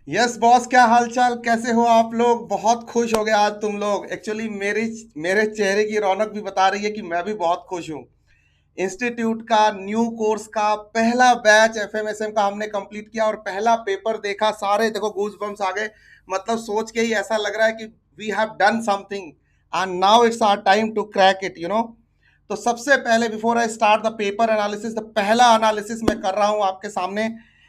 Yes boss, क्या हाल चाल, कैसे हो आप लोग? बहुत खुश हो गए आज तुम लोग। एक्चुअली मेरे चेहरे की रौनक भी बता रही है कि मैं भी बहुत खुश हूँ। इंस्टीट्यूट का न्यू कोर्स का पहला बैच एफएमएसएम का हमने कंप्लीट किया और पहला पेपर देखा। सारे देखो गूज बम्स आ गए। मतलब सोच के ही ऐसा लग रहा है कि we have done something and now it's our time to crack it. तो सबसे पहले before I start the paper analysis, the पहला एनालिसिस मैं कर रहा हूं आपके सामने।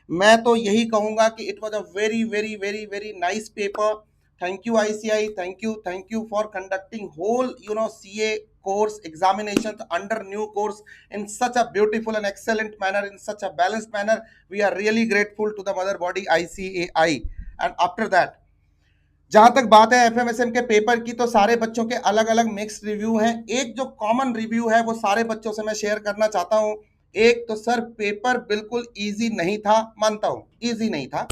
मैं तो यही कहूंगा कि it was a very very very very nice paper. Thank you ICAI, thank you for conducting whole CA course examinations under new course in such a beautiful and excellent manner, in such a balanced manner. We are really grateful to the mother body ICAI. And after that, जहां तक बात है एफएमएसएम के paper की, तो सारे बच्चों के अलग अलग मिक्स्ड रिव्यू हैं। एक जो कॉमन रिव्यू है वो सारे बच्चों से मैं शेयर करना चाहता हूं। एक तो सर, पेपर बिल्कुल इजी नहीं था, मानता हूं इजी नहीं था।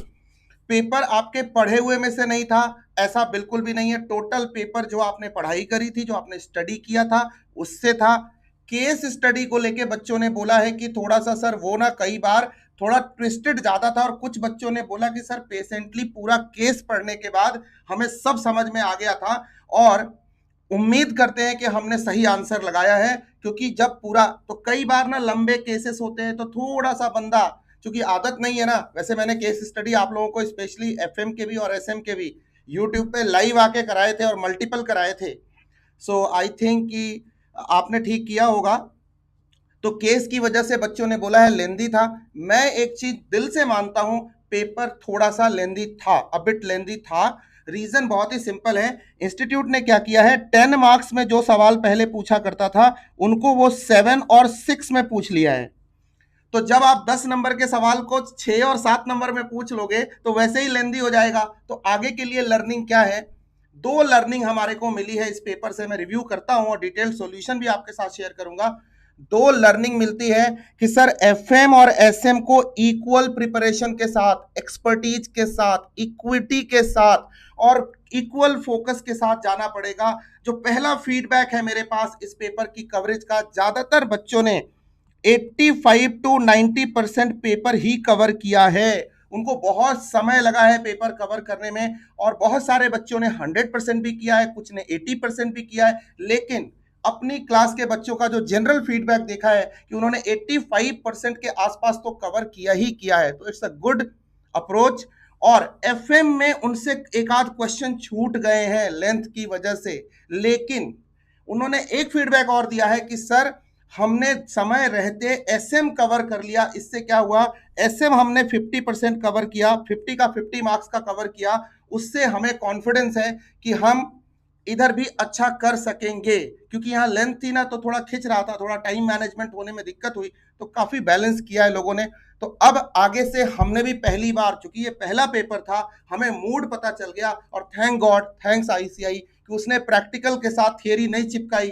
पेपर आपके पढ़े हुए में से नहीं था, ऐसा बिल्कुल भी नहीं है। टोटल पेपर जो आपने पढ़ाई करी थी, जो आपने स्टडी किया था, उससे था। केस स्टडी को लेके बच्चों ने बोला है कि थोड़ा सा सर वो ना कई बार थोड़ा ट्विस्टेड ज्यादा था, और कुछ बच्चों ने बोला कि सर पेशेंटली पूरा केस पढ़ने के बाद हमें सब समझ में आ गया था, और उम्मीद करते हैं कि हमने सही आंसर लगाया है। क्योंकि जब पूरा, तो कई बार ना लंबे केसेस होते हैं तो थोड़ा सा बंदा, क्योंकि आदत नहीं है ना। वैसे मैंने केस स्टडी आप लोगों को स्पेशली एफएम के भी और एसएम के भी यूट्यूब पे लाइव आके कराए थे और मल्टीपल कराए थे। सो आई थिंक कि आपने ठीक किया होगा। तो केस की वजह से बच्चों ने बोला है लेंदी था। मैं एक चीज दिल से मानता हूं, पेपर थोड़ा सा लेंदी था, अबिट लेंदी था। रीजन बहुत ही सिंपल है। इंस्टीट्यूट ने क्या किया है, 10 मार्क्स में जो सवाल पहले पूछा करता था उनको वो 7 और 6 में पूछ लिया है। तो जब आप 10 नंबर के सवाल को 6 और 7 नंबर में पूछ लोगे तो वैसे ही लेंदी हो जाएगा। तो आगे के लिए लर्निंग क्या है, दो लर्निंग हमारे को मिली है इस पेपर से। मैं रिव्यू करता हूं और डिटेल सॉल्यूशन भी आपके साथ शेयर करूंगा। दो लर्निंग मिलती है कि सर एफएम और एसएम को इक्वल प्रिपरेशन के साथ, एक्सपर्टीज के साथ, इक्विटी के साथ और इक्वल फोकस के साथ जाना पड़ेगा। जो पहला फीडबैक है मेरे पास इस पेपर की कवरेज का, ज्यादातर बच्चों ने 85 to 90% पेपर ही कवर किया है। उनको बहुत समय लगा है पेपर कवर करने में, और बहुत सारे बच्चों ने 100% भी किया है, कुछ ने 80% भी किया है। लेकिन अपनी क्लास के बच्चों का जो जनरल फीडबैक देखा है कि उन्होंने 85% के आसपास तो कवर किया ही किया है। तो इट्स अ गुड अप्रोच। और एफएम में उनसे एक आध क्वेश्चन छूट गए हैं लेंथ की वजह से, लेकिन उन्होंने एक फीडबैक और दिया है कि सर हमने समय रहते एसएम कवर कर लिया। इससे क्या हुआ, एसएम हमने 50% कवर किया, 50 का 50 मार्क्स का कवर किया। उससे हमें कॉन्फिडेंस है कि हम इधर भी अच्छा कर सकेंगे। क्योंकि यहाँ लेंथ थी ना, तो थोड़ा खिंच रहा था, थोड़ा टाइम मैनेजमेंट होने में दिक्कत हुई। तो काफी बैलेंस किया है लोगों ने। तो अब आगे से हमने भी पहली बार, चूंकि ये पहला पेपर था, हमें मूड पता चल गया। और थैंक गॉड, थैंक्स आईसीआई कि उसने प्रैक्टिकल के साथ थियरी नहीं चिपकाई।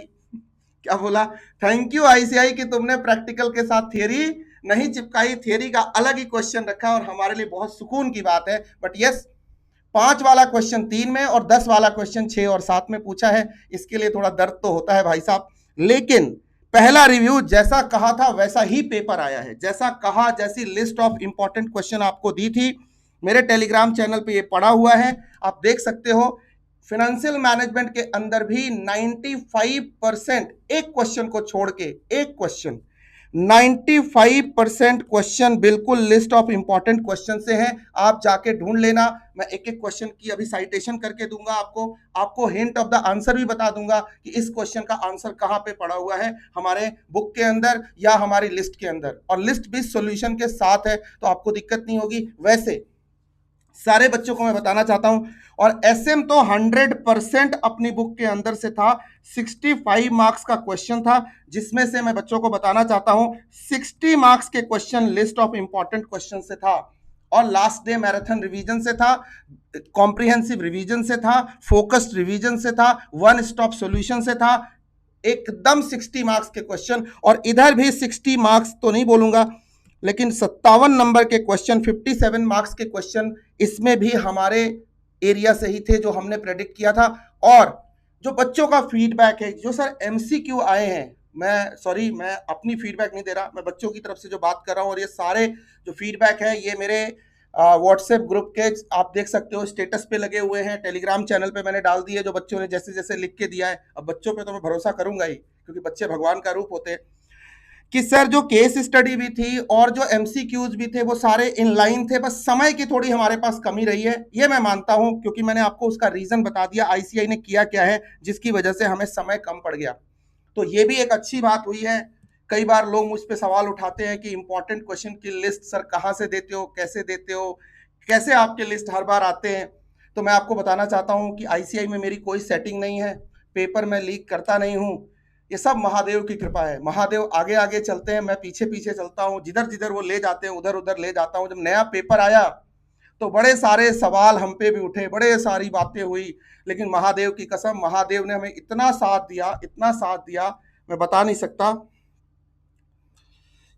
क्या बोला, थैंक यू आईसीआई कि तुमने प्रैक्टिकल के साथ थियरी नहीं चिपकाई। थियरी का अलग ही क्वेश्चन रखा और हमारे लिए बहुत सुकून की बात है। बट यस, 5 वाला क्वेश्चन 3 में और 10 वाला क्वेश्चन 6 और 7 में पूछा है। इसके लिए थोड़ा दर्द तो होता है भाई साहब। लेकिन पहला रिव्यू जैसा कहा था वैसा ही पेपर आया है। जैसा कहा, जैसी लिस्ट ऑफ इंपॉर्टेंट क्वेश्चन आपको दी थी, मेरे टेलीग्राम चैनल पे ये पड़ा हुआ है, आप देख सकते हो। फाइनेंशियल मैनेजमेंट के अंदर भी 95%, एक क्वेश्चन को छोड़ के, एक क्वेश्चन, 95% क्वेश्चन बिल्कुल लिस्ट ऑफ इंपॉर्टेंट क्वेश्चन से हैं। आप जाके ढूंढ लेना। मैं एक एक क्वेश्चन की अभी साइटेशन करके दूंगा आपको हिंट ऑफ द आंसर भी बता दूंगा कि इस क्वेश्चन का आंसर कहां पे पड़ा हुआ है, हमारे बुक के अंदर या हमारी लिस्ट के अंदर। और लिस्ट भी सॉल्यूशन के साथ है, तो आपको दिक्कत नहीं होगी। वैसे सारे बच्चों को मैं बताना चाहता हूं, और एसएम तो 100% अपनी बुक के अंदर से था। 65 मार्क्स का क्वेश्चन था, जिसमें से मैं बच्चों को बताना चाहता हूं 60 मार्क्स के question list of important question से था, और लास्ट डे मैराथन रिवीजन से था, कॉम्प्रिहेंसिव रिवीजन से था, फोकस्ड रिवीजन से था, वन स्टॉप सॉल्यूशन से था। एकदम 60 मार्क्स के क्वेश्चन। और इधर भी 60 मार्क्स तो नहीं बोलूंगा, लेकिन 57 नंबर के क्वेश्चन, 57 मार्क्स के क्वेश्चन इसमें भी हमारे एरिया से ही थे, जो हमने प्रेडिक्ट किया था। और जो बच्चों का फीडबैक है, जो सर एमसीक्यू आए हैं, मैं अपनी फीडबैक नहीं दे रहा, मैं बच्चों की तरफ से जो बात कर रहा हूं। और ये सारे जो फीडबैक है, ये मेरे व्हाट्सएप ग्रुप के आप देख सकते हो स्टेटस पे लगे हुए हैं, टेलीग्राम चैनल पे मैंने डाल दिए जो बच्चों ने जैसे जैसे लिख के दिया है। अब बच्चों पे तो मैं भरोसा करूंगा ही, क्योंकि बच्चे भगवान का रूप होते हैं। कि सर जो केस स्टडी भी थी और जो एमसीक्यूज भी थे वो सारे इन लाइन थे, बस समय की थोड़ी हमारे पास कमी रही है, ये मैं मानता हूं, क्योंकि मैंने आपको उसका रीजन बता दिया आईसीआई ने किया क्या है जिसकी वजह से हमें समय कम पड़ गया। तो ये भी एक अच्छी बात हुई है। कई बार लोग मुझ पर सवाल उठाते हैं कि इंपॉर्टेंट क्वेश्चन की लिस्ट सर कहाँ से देते हो, कैसे देते हो, कैसे आपके लिस्ट हर बार आते हैं। तो मैं आपको बताना चाहता हूं कि आईसीआई में मेरी कोई सेटिंग नहीं है, पेपर में लीक करता नहीं हूं, ये सब महादेव की कृपा है। महादेव आगे आगे चलते हैं, मैं पीछे पीछे चलता हूँ, जिधर जिधर वो ले जाते हैं उधर उधर ले जाता हूँ। जब नया पेपर आया तो बड़े सारे सवाल हम पे भी उठे, बड़े सारी बातें हुई, लेकिन महादेव की कसम, महादेव ने हमें इतना साथ दिया, इतना साथ दिया, मैं बता नहीं सकता।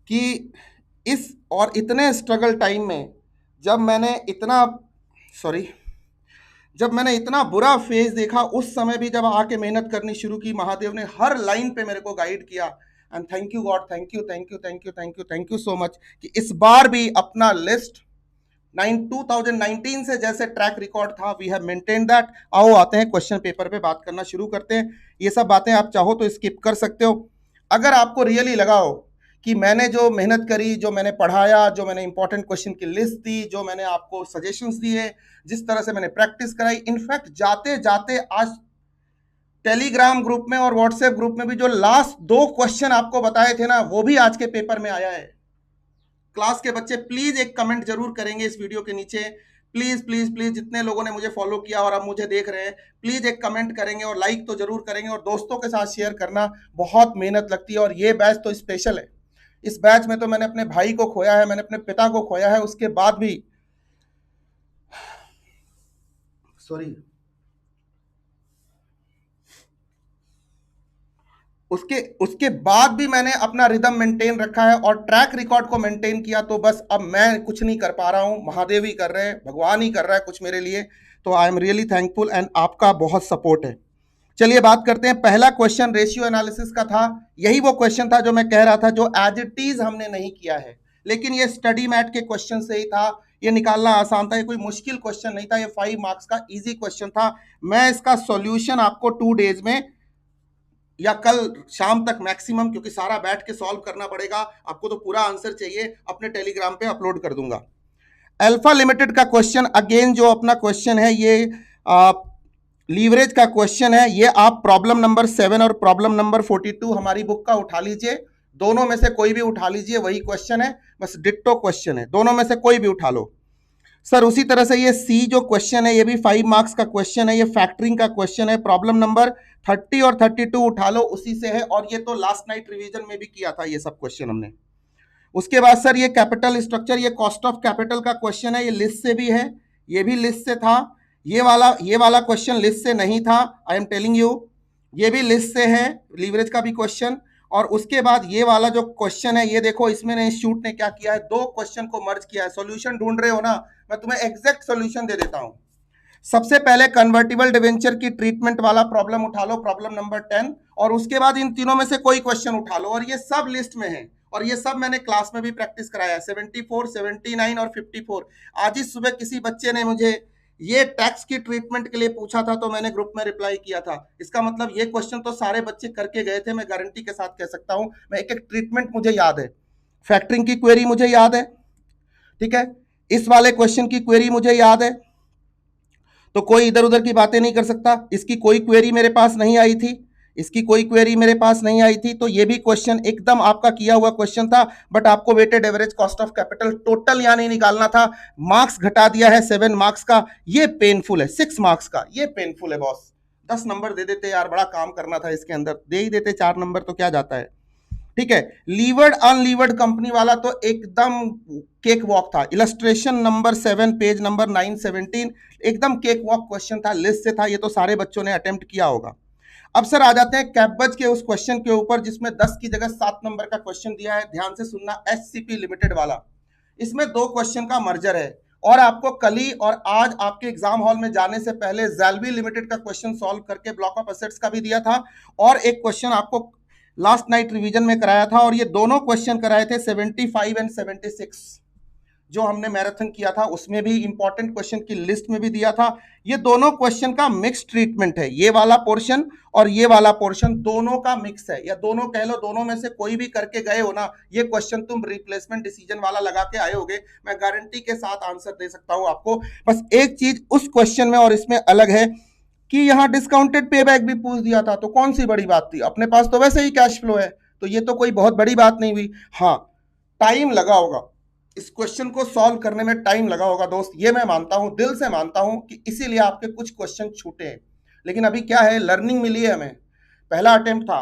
कि इस और इतने स्ट्रगल टाइम में जब मैंने इतना बुरा फेज देखा, उस समय भी जब आके मेहनत करनी शुरू की, महादेव ने हर लाइन पे मेरे को गाइड किया। And thank you God, thank you thank you thank you thank you thank you so much कि इस बार भी अपना लिस्ट 2019 से जैसे ट्रैक रिकॉर्ड था, वी हैव मेंटेन दैट। आओ आते हैं क्वेश्चन पेपर पे बात करना शुरू करते हैं। ये सब बातें आप चाहो तो स्किप कर सकते हो। अगर आपको रियली लगा हो कि मैंने जो मेहनत करी, जो मैंने पढ़ाया, जो मैंने इंपॉर्टेंट क्वेश्चन की लिस्ट दी, जो मैंने आपको सजेशंस दिए, जिस तरह से मैंने प्रैक्टिस कराई, इनफैक्ट जाते जाते आज टेलीग्राम ग्रुप में और व्हाट्सएप ग्रुप में भी जो लास्ट 2 क्वेश्चन आपको बताए थे ना, वो भी आज के पेपर में आया है। क्लास के बच्चे प्लीज एक कमेंट जरूर करेंगे इस वीडियो के नीचे, प्लीज प्लीज प्लीज, जितने लोगों ने मुझे फॉलो किया और अब मुझे देख रहे हैं, प्लीज एक कमेंट करेंगे और लाइक तो जरूर करेंगे, और दोस्तों के साथ शेयर करना। बहुत मेहनत लगती है और ये बैच तो स्पेशल है। इस बैच में तो मैंने अपने भाई को खोया है, मैंने अपने पिता को खोया है, उसके बाद भी उसके बाद भी मैंने अपना रिदम मेंटेन रखा है और ट्रैक रिकॉर्ड को मेंटेन किया। तो बस अब मैं कुछ नहीं कर पा रहा हूं, महादेव ही कर रहे हैं, भगवान ही कर रहा है कुछ मेरे लिए। तो I am really thankful and आपका बहुत सपोर्ट है। चलिए बात करते हैं। पहला क्वेश्चन रेशियो एनालिसिस का था। यही वो क्वेश्चन था जो मैं कह रहा था, जो एज इट इज हमने नहीं किया है, लेकिन ये स्टडी मैट के क्वेश्चन से ही था। ये निकालना आसान था, ये कोई मुश्किल क्वेश्चन नहीं था, ये 5 मार्क्स का इजी क्वेश्चन था। मैं इसका सॉल्यूशन आपको 2 डेज में या कल शाम तक मैक्सिमम, क्योंकि सारा बैठ के सॉल्व करना पड़ेगा, आपको तो पूरा आंसर चाहिए, अपने टेलीग्राम पे अपलोड कर दूंगा। अल्फा लिमिटेड का क्वेश्चन, अगेन जो अपना क्वेश्चन है, ये लीवरेज का क्वेश्चन है। ये आप प्रॉब्लम नंबर 7 और प्रॉब्लम नंबर 42 हमारी बुक का उठा लीजिए, दोनों में से कोई भी उठा लीजिए, वही क्वेश्चन है, बस डिट्टो क्वेश्चन है, दोनों में से कोई भी उठा लो। सर उसी तरह से ये सी जो क्वेश्चन है, ये भी 5 मार्क्स का क्वेश्चन है, ये फैक्टरिंग का क्वेश्चन है, प्रॉब्लम नंबर 30 और 32 उठा लो, उसी से है, और ये तो लास्ट नाइट रिवीजन में भी किया था ये सब क्वेश्चन हमने। उसके बाद सर ये कैपिटल स्ट्रक्चर, ये कॉस्ट ऑफ कैपिटल का क्वेश्चन है, ये लिस्ट से भी है, ये भी लिस्ट से था। ये वाला क्वेश्चन लिस्ट से नहीं था, आई एम टेलिंग यू, ये भी लिस्ट से है, लीवरेज का भी क्वेश्चन। और उसके बाद ये वाला जो क्वेश्चन है, ये देखो इसमें इंस्टीट्यूट ने क्या किया है, 2 क्वेश्चन को मर्ज किया है। सॉल्यूशन ढूंढ रहे हो ना, मैं तुम्हें एग्जैक्ट सॉल्यूशन दे देता हूं। सबसे पहले कन्वर्टिबल डिवेंचर की ट्रीटमेंट वाला प्रॉब्लम उठा लो, प्रॉब्लम नंबर 10, और उसके बाद इन तीनों में से कोई क्वेश्चन उठा लो, और ये सब लिस्ट में है, और ये सब मैंने क्लास में भी प्रैक्टिस कराया है। 74, 79 और 54। आज ही सुबह किसी बच्चे ने मुझे ये टैक्स की ट्रीटमेंट के लिए पूछा था, तो मैंने ग्रुप में रिप्लाई किया था। इसका मतलब ये क्वेश्चन तो सारे बच्चे करके गए थे, मैं गारंटी के साथ कह सकता हूं, मैं एक एक ट्रीटमेंट मुझे याद है। फैक्टरिंग की क्वेरी मुझे याद है, ठीक है, इस वाले क्वेश्चन की क्वेरी मुझे याद है, तो कोई इधर उधर की बातें नहीं कर सकता। इसकी कोई क्वेरी मेरे पास नहीं आई थी, इसकी कोई क्वेरी मेरे पास नहीं आई थी, तो ये भी क्वेश्चन एकदम आपका किया हुआ क्वेश्चन था। बट आपको weighted average cost of capital total यहाँ नहीं निकालना था, मार्क्स घटा दिया है 7 मार्क्स का, ये पेनफुल है। 6 मार्क्स का ये पेनफुल है बॉस, 10 नंबर दे देते यार, बड़ा काम करना था इसके अंदर, दे ही देते 4 नंबर तो क्या जाता है, ठीक है। लीवर्ड अनलीवर्ड कंपनी वाला तो एकदम केक वॉक था। इलस्ट्रेशन नंबर 7 पेज नंबर 917, एकदम केक वॉक क्वेश्चन था, लिस्ट से था, ये तो सारे बच्चों ने अटेम्प्ट किया होगा। अब सर आ जाते हैं कैपबज के उस क्वेश्चन के ऊपर जिसमें 10 की जगह 7 नंबर का क्वेश्चन दिया है। ध्यान से सुनना, एचसीपी लिमिटेड वाला, इसमें 2 क्वेश्चन का मर्जर है, और आपको कल ही और आज आपके एग्जाम हॉल में जाने से पहले जैल्वी लिमिटेड का क्वेश्चन सॉल्व करके ब्लॉक ऑफ एसेट्स का भी दिया था, और एक क्वेश्चन आपको लास्ट नाइट रिवीजन में कराया था, और ये दोनों क्वेश्चन कराए थे 75 एंड 76। जो हमने मैराथन किया था उसमें भी इंपॉर्टेंट क्वेश्चन की लिस्ट में भी दिया था। ये दोनों क्वेश्चन का मिक्स ट्रीटमेंट है, ये वाला पोर्शन और ये वाला पोर्शन दोनों का मिक्स है, या दोनों कह लो, दोनों में से कोई भी करके गए हो ना, ये क्वेश्चन तुम रिप्लेसमेंट डिसीजन वाला लगा के आए होगे, मैं गारंटी के साथ आंसर दे सकता हूं आपको। बस एक चीज उस क्वेश्चन में और इसमें अलग है कि यहाँ डिस्काउंटेड पे बैक भी पूछ दिया था, तो कौन सी बड़ी बात थी, अपने पास तो वैसे ही कैश फ्लो है, तो ये तो कोई बहुत बड़ी बात नहीं हुई। हाँ, टाइम लगा होगा इस क्वेश्चन को सॉल्व करने में, टाइम लगा होगा दोस्त, ये मैं मानता हूं, दिल से मानता हूं कि इसीलिए आपके कुछ क्वेश्चन छूटे हैं। लेकिन अभी क्या है, लर्निंग मिली है हमें, पहला अटेम्प्ट था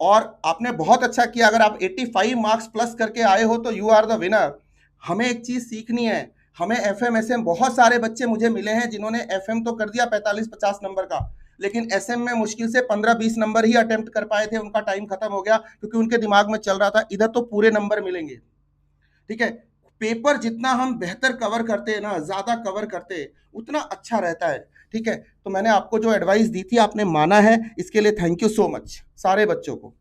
और आपने बहुत अच्छा किया। अगर आप 85 मार्क्स प्लस करके आए हो तो यू आर द विनर। हमें एक चीज सीखनी है, हमें एफएम एसएम, बहुत सारे बच्चे मुझे मिले हैं जिन्होंने एफएम तो कर दिया 45-50 नंबर का, लेकिन एसएम में मुश्किल से 15-20 नंबर ही अटेम्प्ट कर पाए थे, उनका टाइम खत्म हो गया क्योंकि उनके दिमाग में चल रहा था इधर तो पूरे नंबर मिलेंगे। ठीक है, पेपर जितना हम बेहतर कवर करते हैं ना, ज्यादा कवर करते हैं, उतना अच्छा रहता है। ठीक है, तो मैंने आपको जो एडवाइस दी थी आपने माना है, इसके लिए थैंक यू सो मच सारे बच्चों को।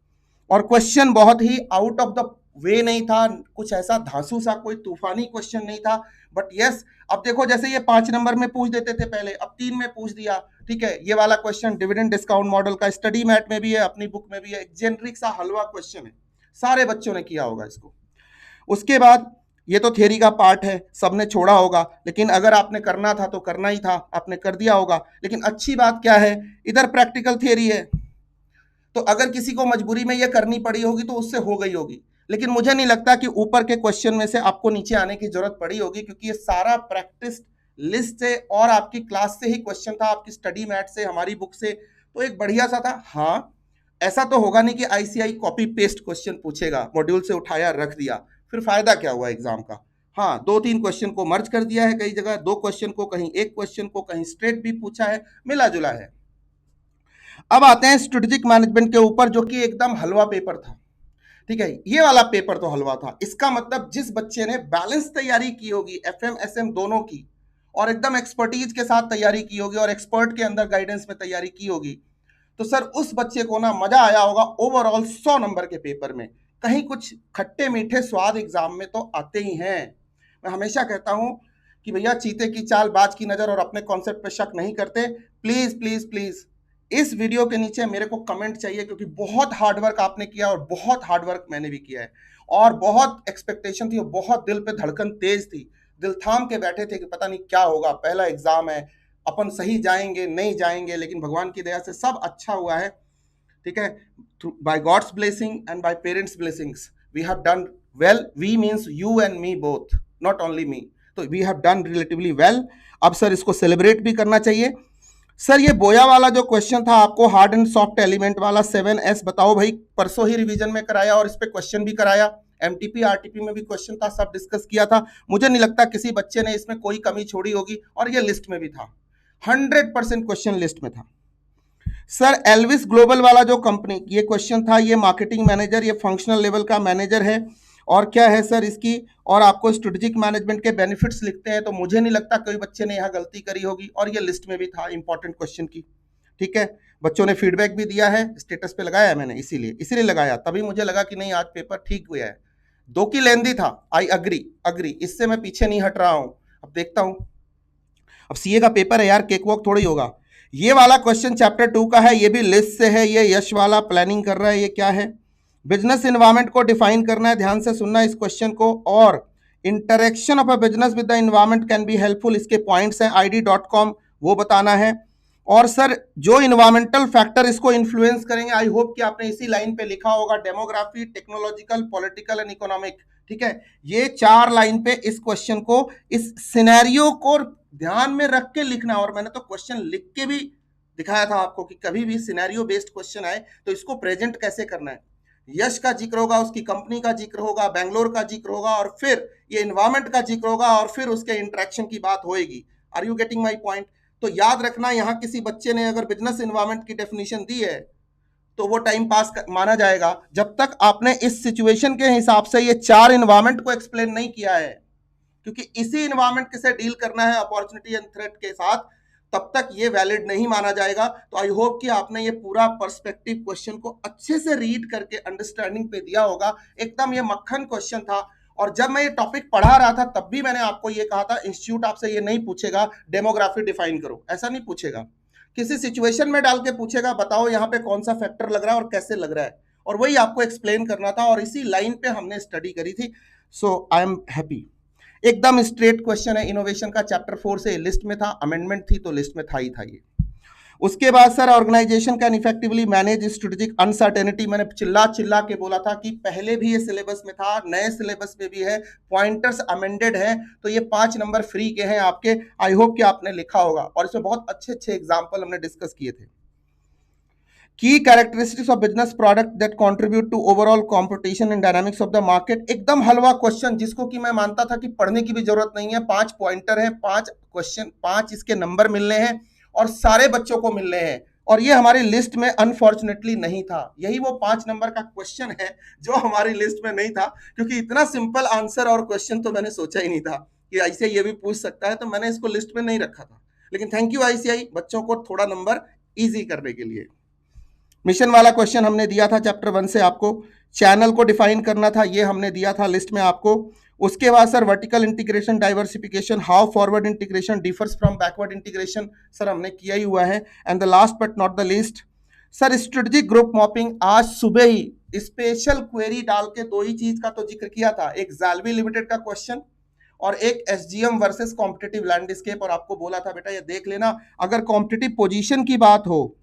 और क्वेश्चन बहुत ही आउट ऑफ द वे नहीं था, कुछ ऐसा धांसू सा कोई तूफानी क्वेश्चन नहीं था, बट यस, अब देखो जैसे ये 5 नंबर में पूछ देते थे पहले, अब 3 में पूछ दिया। ठीक है, ये वाला क्वेश्चन डिविडेंड डिस्काउंट मॉडल का स्टडी मैट में भी है, अपनी बुक में भी है, एक जेनरिक सा हलवा क्वेश्चन है, सारे बच्चों ने किया होगा इसको। उसके बाद ये तो थियरी का पार्ट है, सबने छोड़ा होगा, लेकिन अगर आपने करना था तो करना ही था, आपने कर दिया होगा। लेकिन अच्छी बात क्या है, इधर प्रैक्टिकल थियरी है, तो अगर किसी को मजबूरी में ये करनी पड़ी होगी तो उससे हो गई होगी, लेकिन मुझे नहीं लगता कि ऊपर के क्वेश्चन में से आपको नीचे आने की जरूरत पड़ी होगी, क्योंकि ये सारा प्रैक्टिस लिस्ट से और आपकी क्लास से ही क्वेश्चन था, आपकी स्टडी मैट से, हमारी बुक से, तो एक बढ़िया सा था। हाँ, ऐसा तो होगा नहीं कि आईसीआई कॉपी पेस्ट क्वेश्चन पूछेगा, मॉड्यूल से उठाया रख दिया, फिर फायदा क्या हुआ एग्जाम का। हाँ, 2-3 क्वेश्चन को मर्ज कर दिया है कई जगह, 2 क्वेश्चन को कहीं, एक क्वेश्चन को कहीं स्ट्रेट भी पूछा है, मिला जुला है। अब आते हैं स्ट्रेटेजिक मैनेजमेंट के ऊपर, जो कि एकदम हलवा पेपर था। ठीक है, ये वाला पेपर तो हलवा था, इसका मतलब जिस बच्चे ने बैलेंस तैयारी की होगी, एफएम एसएम दोनों की, और एकदम एक्सपर्टीज के साथ तैयारी की होगी और एक्सपर्ट के अंदर गाइडेंस में तैयारी की होगी, तो सर उस बच्चे को ना मजा आया होगा ओवरऑल 100 नंबर के पेपर में। कहीं कुछ खट्टे मीठे स्वाद एग्जाम में तो आते ही हैं। मैं हमेशा कहता हूं कि भैया चीते की चाल बाज की नजर, और अपने कॉन्सेप्ट पे शक नहीं करते। प्लीज प्लीज प्लीज इस वीडियो के नीचे मेरे को कमेंट चाहिए, क्योंकि बहुत हार्डवर्क आपने किया और बहुत हार्डवर्क मैंने भी किया है, और बहुत एक्सपेक्टेशन थी और बहुत दिल पे धड़कन तेज थी, दिल थाम के बैठे थे कि पता नहीं क्या होगा, पहला एग्जाम है, अपन सही जाएंगे नहीं जाएंगे, लेकिन भगवान की दया से सब अच्छा हुआ है। ठीक है, by God's blessing and by parents blessings we have done well, we means you and me both, not only me, तो we have done relatively well. अब सर इसको सेलिब्रेट भी करना चाहिए। सर ये बोया वाला जो क्वेश्चन था आपको, हार्ड एंड सॉफ्ट एलिमेंट वाला 7S, बताओ भाई, परसों ही रिवीजन में कराया और इस पे क्वेश्चन भी कराया, एमटीपी आरटीपी में भी क्वेश्चन था, सब डिस्कस किया था, मुझे नहीं लगता किसी बच्चे ने इसमें कोई कमी छोड़ी होगी, और ये लिस्ट में भी था, 100% क्वेश्चन लिस्ट में था। सर एल्विस ग्लोबल वाला जो कंपनी, ये क्वेश्चन था, ये मार्केटिंग मैनेजर, ये फंक्शनल लेवल का मैनेजर है, और क्या है सर इसकी, और आपको स्ट्रेटेजिक मैनेजमेंट के बेनिफिट्स लिखते हैं, तो मुझे नहीं लगता कोई बच्चे ने यहाँ गलती करी होगी, और ये लिस्ट में भी था इंपॉर्टेंट क्वेश्चन की। ठीक है, बच्चों ने फीडबैक भी दिया है, स्टेटस पे लगाया है मैंने, इसीलिए लगाया, तभी मुझे लगा कि नहीं आज पेपर ठीक हुआ है। 2 की लेंदी था, आई अग्री, इससे मैं पीछे नहीं हट रहा हूं। अब देखता हूं, अब सीए का पेपर है यार, केक वॉक थोड़ी होगा। ये वाला क्वेश्चन चैप्टर 2 का है, ये भी लिस्ट से है, ये यश वाला प्लानिंग कर रहा है, ये क्या है, बिजनेस इन्वायरमेंट को डिफाइन करना है, ध्यान से सुनना इस क्वेश्चन को, और interaction of a business with the environment can be helpful, इसके पॉइंट्स हैं id.com, वो बताना है। और सर जो इन्वायरमेंटल फैक्टर इसको इन्फ्लुएंस करेंगे, आई होप कि आपने इसी लाइन पे लिखा होगा, demography, technological, political and economic. ठीक है, ये 4 लाइन पे इस क्वेश्चन को, इस सिनेरियो को ध्यान में रख के लिखना, और मैंने तो क्वेश्चन लिख के भी दिखाया था आपको कि कभी भी सिनेरियो बेस्ड क्वेश्चन आए तो इसको प्रेजेंट कैसे करना है। यश का जिक्र होगा, उसकी कंपनी का जिक्र होगा, बैंगलोर का जिक्र होगा, और फिर ये एनवायरमेंट का जिक्र होगा, और फिर उसके इंटरेक्शन की बात होएगी। Are you getting my point? तो याद रखना, यहाँ किसी बच्चे ने अगर बिजनेस एनवायरमेंट की डेफिनेशन दी है तो वो टाइम पास माना जाएगा, जब तक आपने इस सिचुएशन के हिसाब से ये 4 एनवायरमेंट को एक्सप्लेन नहीं किया है, क्योंकि इसी एनवायरमेंट से डील करना है अपॉर्चुनिटी एंड थ्रेट के साथ, तब तक ये वैलिड नहीं माना जाएगा। तो आई होप कि आपने ये पूरा पर्सपेक्टिव क्वेश्चन को अच्छे से रीड करके अंडरस्टैंडिंग पे दिया होगा। एकदम ये मक्खन क्वेश्चन था, और जब मैं ये टॉपिक पढ़ा रहा था तब भी मैंने आपको ये कहा था, इंस्टीट्यूट आपसे ये नहीं पूछेगा डेमोग्राफी डिफाइन करो, ऐसा नहीं पूछेगा, किसी सिचुएशन में डाल के पूछेगा, बताओ यहाँ पे कौन सा फैक्टर लग रहा है और कैसे लग रहा है, और वही आपको एक्सप्लेन करना था, और इसी लाइन पे हमने स्टडी करी थी। सो आई एम हैप्पी। एकदम स्ट्रेट क्वेश्चन है, इनोवेशन का चैप्टर 4 से लिस्ट में था, अमेंडमेंट थी तो लिस्ट में था ही था ये। उसके बाद sir, organization can effectively manage strategic uncertainty. मैंने चिल्ला चिल्ला के बोला था कि पहले भी ये सिलेबस में था, नए सिलेबस में भी है, पॉइंटर्स अमेंडेड है, तो ये 5 नंबर फ्री के हैं आपके। आई होप कि आपने लिखा होगा, और इसमें बहुत अच्छे अच्छे एग्जाम्पल हमने डिस्कस किए थे। की characteristics of business product that contribute to overall competition and dynamics of the market. एकदम हलवा क्वेश्चन, जिसको कि मैं मानता था कि पढ़ने की भी जरूरत नहीं है। 5 पॉइंटर है, 5 क्वेश्चन, 5 इसके नंबर मिलने हैं और सारे बच्चों को मिल रहे हैं, और ये हमारी लिस्ट में अनफॉर्चुनेटली नहीं था। यही वो 5 नंबर का क्वेश्चन है जो हमारी लिस्ट में नहीं था, क्योंकि इतना सिंपल आंसर और क्वेश्चन तो मैंने सोचा ही नहीं था कि ऐसे ये भी पूछ सकता है, तो मैंने इसको लिस्ट में नहीं रखा था। लेकिन थैंक यू आईसीआई बच्चों को थोड़ा नंबर ईजी करने के लिए। मिशन वाला क्वेश्चन हमने दिया था चैप्टर 1 से आपको। चैनल को डिफाइन करना था, ये हमने दिया था लिस्ट में आपको। उसके बाद sir, vertical integration diversification, how forward integration differs from backward integration, sir हमने किया ही हुआ है। And the last but not the least sir, strategic group mapping. आज सुबह ही स्पेशल क्वेरी डाल के 2 ही चीज का तो जिक्र किया था, एक ज़ाल्वी लिमिटेड का क्वेश्चन और एक एसजीएम वर्सेस कॉम्पिटिटिव लैंडस्केप, और आपको बोला था बेटा ये देख लेना, अगर कॉम्पिटिटिव पोजीशन की बात हो,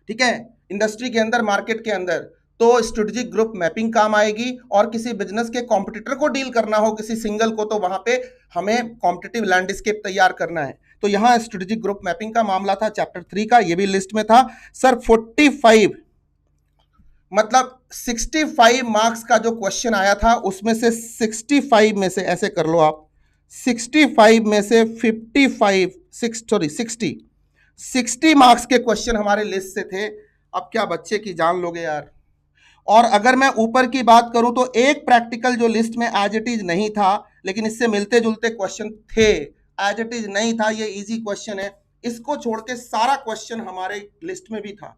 ठीक है, इंडस्ट्री के अंदर, मार्केट के अंदर, तो स्ट्रेटेजिक ग्रुप मैपिंग काम आएगी। और किसी बिजनेस के कॉम्पिटिटर को डील करना हो, किसी सिंगल को, तो वहां पे हमें कॉम्पिटिटिव लैंडस्केप तैयार करना है। तो यहां स्ट्रेटेजिक ग्रुप मैपिंग का मामला था चैप्टर 3 का, ये भी लिस्ट में था सर। 45 मतलब 65 मार्क्स का जो क्वेश्चन आया था, उसमें से 65 में से, ऐसे कर लो आप, 65 में से 60 मार्क्स के क्वेश्चन हमारे लिस्ट से थे। अब क्या बच्चे की जान लोगे यार। और अगर मैं ऊपर की बात करूं तो एक प्रैक्टिकल जो लिस्ट में एज इट इज नहीं था, लेकिन इससे मिलते जुलते क्वेश्चन थे, एज इट इज नहीं था, ये इजी क्वेश्चन है, इसको छोड़ के सारा क्वेश्चन हमारे लिस्ट में भी था।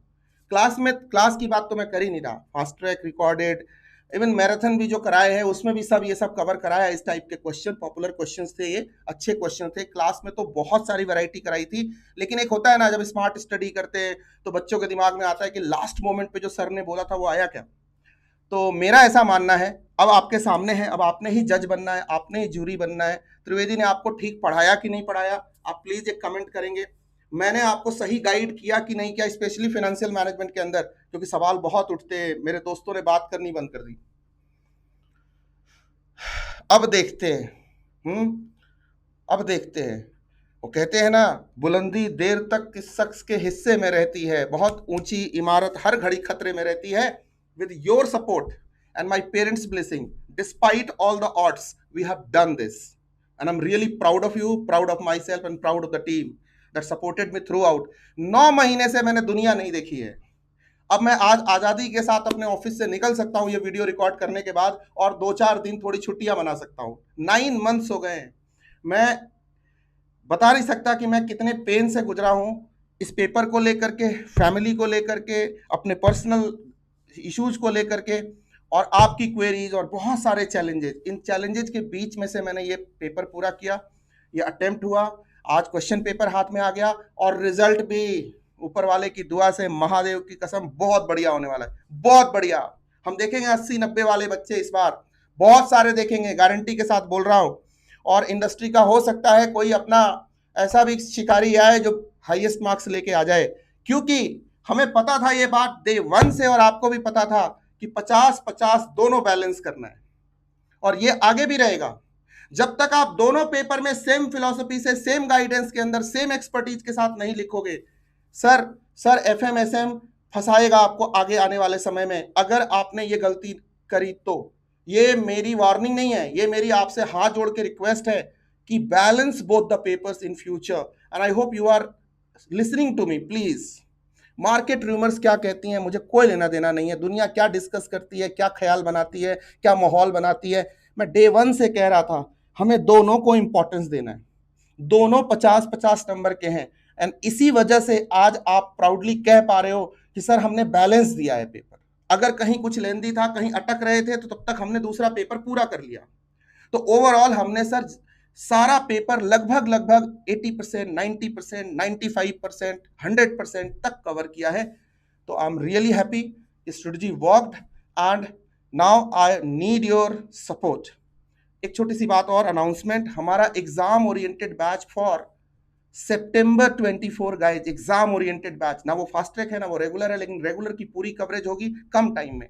क्लास की बात तो मैं कर ही नहीं रहा, fast track, recorded, even marathon भी जो कराए हैं उसमें भी सब ये सब कवर कराया। इस टाइप के क्वेश्चन, पॉपुलर क्वेश्चंस थे, ये अच्छे क्वेश्चन थे। क्लास में तो बहुत सारी वैरायटी कराई थी, लेकिन एक होता है ना, जब स्मार्ट स्टडी करते हैं तो बच्चों के दिमाग में आता है कि लास्ट मोमेंट पे जो सर ने बोला था वो आया क्या। तो मेरा ऐसा मानना है, अब आपके सामने है, अब आपने ही जज बनना है, आपने ही जूरी बनना है। त्रिवेदी ने आपको ठीक पढ़ाया कि नहीं पढ़ाया, आप प्लीज एक कमेंट करेंगे। मैंने आपको सही गाइड किया कि नहीं किया, स्पेशली फाइनेंशियल मैनेजमेंट के अंदर, क्योंकि सवाल बहुत उठते हैं, मेरे दोस्तों ने बात करनी बंद कर दी। अब देखते हैं, अब देखते हैं। वो कहते हैं ना, बुलंदी देर तक किस शख्स के हिस्से में रहती है, बहुत ऊंची इमारत हर घड़ी खतरे में रहती है। With your support and my parents' blessing, despite all the odds, we have done this. And I'm really proud of you, proud of myself and proud of the team that supported me throughout. 9 महीने से मैंने दुनिया नहीं देखी है। अब मैं आज आज़ादी के साथ अपने ऑफिस से निकल सकता हूँ ये वीडियो रिकॉर्ड करने के बाद, और 2-4 दिन थोड़ी छुट्टियां मना सकता हूँ। 9 मंथ्स हो गए हैं। मैं बता नहीं सकता कि मैं कितने पेन से गुजरा हूँ इस पेपर को लेकर के, फैमिली को लेकर के, अपने पर्सनल इश्यूज को लेकर के, और आपकी क्वेरीज और बहुत सारे चैलेंजेस। इन चैलेंजेस के बीच में से मैंने ये पेपर पूरा किया, ये अटेम्प्ट हुआ, आज क्वेश्चन पेपर हाथ में आ गया, और रिजल्ट भी ऊपर वाले की दुआ से, महादेव की कसम, बहुत बढ़िया होने वाला है, बहुत बढ़िया। हम देखेंगे 80-90 वाले बच्चे इस बार, बहुत सारे देखेंगे, गारंटी के साथ बोल रहा हूँ। और इंडस्ट्री का हो सकता है कोई अपना ऐसा भी शिकारी आए जो हाईएस्ट मार्क्स लेके आ जाए, क्योंकि हमें पता था ये बात डे 1 से, और आपको भी पता था कि 50-50 दोनों बैलेंस करना है, और ये आगे भी रहेगा। जब तक आप दोनों पेपर में सेम फिलॉसफी से, सेम गाइडेंस के अंदर, सेम एक्सपर्टीज के साथ नहीं लिखोगे, सर एफएमएसएम फंसाएगा आपको आगे आने वाले समय में। अगर आपने ये गलती करी तो ये मेरी वार्निंग नहीं है, ये मेरी आपसे हाथ जोड़ के रिक्वेस्ट है कि balance both the papers in future, and I hope you are listening to me please. Market rumours क्या कहती हैं मुझे कोई लेना देना नहीं है, दुनिया क्या डिस्कस करती है, क्या ख्याल बनाती है, क्या माहौल बनाती है। मैं डे 1 से कह रहा था हमें दोनों को इंपॉर्टेंस देना है, दोनों 50-50 नंबर के हैं, एंड इसी वजह से आज आप प्राउडली कह पा रहे हो कि सर हमने बैलेंस दिया है पेपर। अगर कहीं कुछ लेंदी था, कहीं अटक रहे थे, तो तब तक हमने दूसरा पेपर पूरा कर लिया। तो ओवरऑल हमने सर सारा पेपर लगभग लगभग 80%, 90%, 95%, 100% तक कवर किया है। तो I am really happy, strategy worked and now I need your support. एक छोटी सी बात और, अनाउंसमेंट, हमारा exam oriented batch for September 24 guys, exam oriented batch, ना वो फास्ट ट्रैक है ना वो रेगुलर है, लेकिन रेगुलर की पूरी कवरेज होगी कम टाइम में,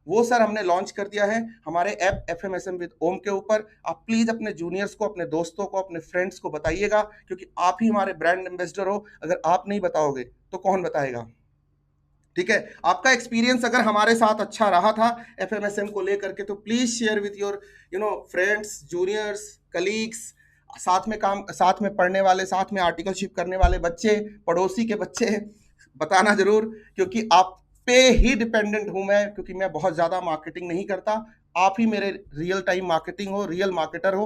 वो सर हमने लॉन्च कर दिया है हमारे ऐप FMSM विद ओम के ऊपर। आप प्लीज अपने जूनियर्स को, अपने दोस्तों को, अपने फ्रेंड्स को बताइएगा, क्योंकि आप ही हमारे ब्रांड एम्बेसडर हो। अगर आप नहीं बताओगे तो कौन बताएगा? ठीक है, आपका एक्सपीरियंस अगर हमारे साथ अच्छा रहा था FMSM को लेकर के, तो please share with your friends, juniors, colleagues, साथ में पढ़ने वाले, साथ में आर्टिकलशिप करने वाले बच्चे, पड़ोसी के बच्चे, बताना जरूर, क्योंकि आप पे ही डिपेंडेंट हूं मैं, क्योंकि मैं बहुत ज्यादा मार्केटिंग नहीं करता। आप ही मेरे रियल टाइम मार्केटिंग हो, रियल मार्केटर हो।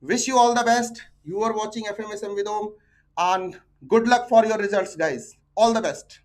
Wish you all the best. You are watching FMSM with Om, and good luck for your results guys. All the best.